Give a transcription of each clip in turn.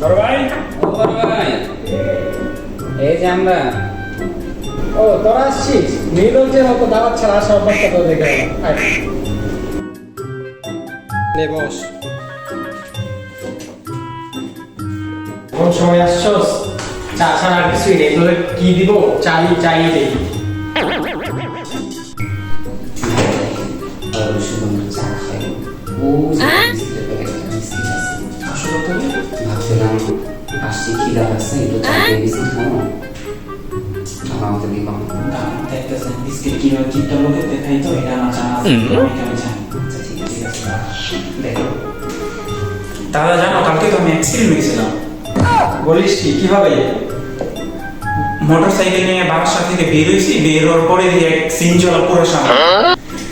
বড় ভাই, ও বড় ভাই, এই যে আমরা। ও তোরা আসছিস? নীলজের মতো দাওয়াত ছাড়া আসা অভ্যাসটা তো দেখে গেলাম। আয়। নে বস। কোন সময় আসছস? চা ছাড়া আর কিছুই নেই, তোদের কি দিব? চাই দেই। চা খাই। ও যে বিস্কুটের প্যাকেটটা বিস্কিট আছে। আসলে তো ভাবছিলাম আসছি খিদা লাগছে, একটু চা দিয়ে বিস্কুট খাবো। আমার তো দিবাম। দেখতেছেন বিস্কিট কিভাবে চিপটা লোকে দেখাই তো, এটা আমার জানা আছে, আমি কেমন জানি। আচ্ছা ঠিক আছে, দেখো। দাদা জানো, কালকে তো আমি অ্যাক্সিডেন্ট হয়েছিলাম। বলিস কি, কিভাবে? মোটর সাইকেল নিয়ে বাসা থেকে বের হয়েছি, বের হওয়ার পরে দেখি এক সিনজলা পুরো সামনে।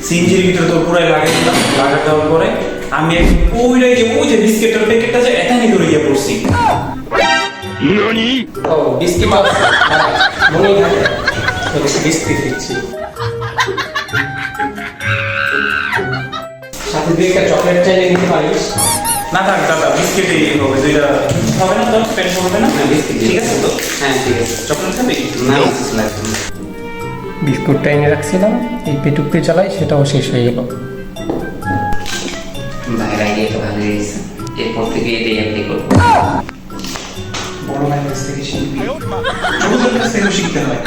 সিনজির ভিতরে তো পুরাই লাগাই দিলাম, লাগা দেওয়ার পরে আমি ওই যে বিস্কিটের প্যাকেটটা যে এখানে ধরে গিয়ে পড়ছি। ও বিস্কিট মনেই থাকে, তোকে বিস্কিট দিচ্ছি। সাথে দুই একটা চকলেট চাইলে নিতে পারিস। না থাক দাদা, বিস্কিটই হবে, দুইটা হবে না তো, পেট হবে না। বিস্কিট ঠিক আছে তো? হ্যাঁ ঠিক আছে। চকলেট খাবে? না কিছু লাগবে না। বিস্কুটটা এনে রাখছিলাম, এই পেটুকতে চালাই, সেটাও শেষ হয়ে গেল। বাইরে আইডিয়াটা ভালো হয়েছে, এরপর থেকে এটাই অ্যাপ্লাই করবো। বড় ভাইয়ের কাছ থেকে শিখবি, ছোটদের কাছ থেকেও শিখতে হয়।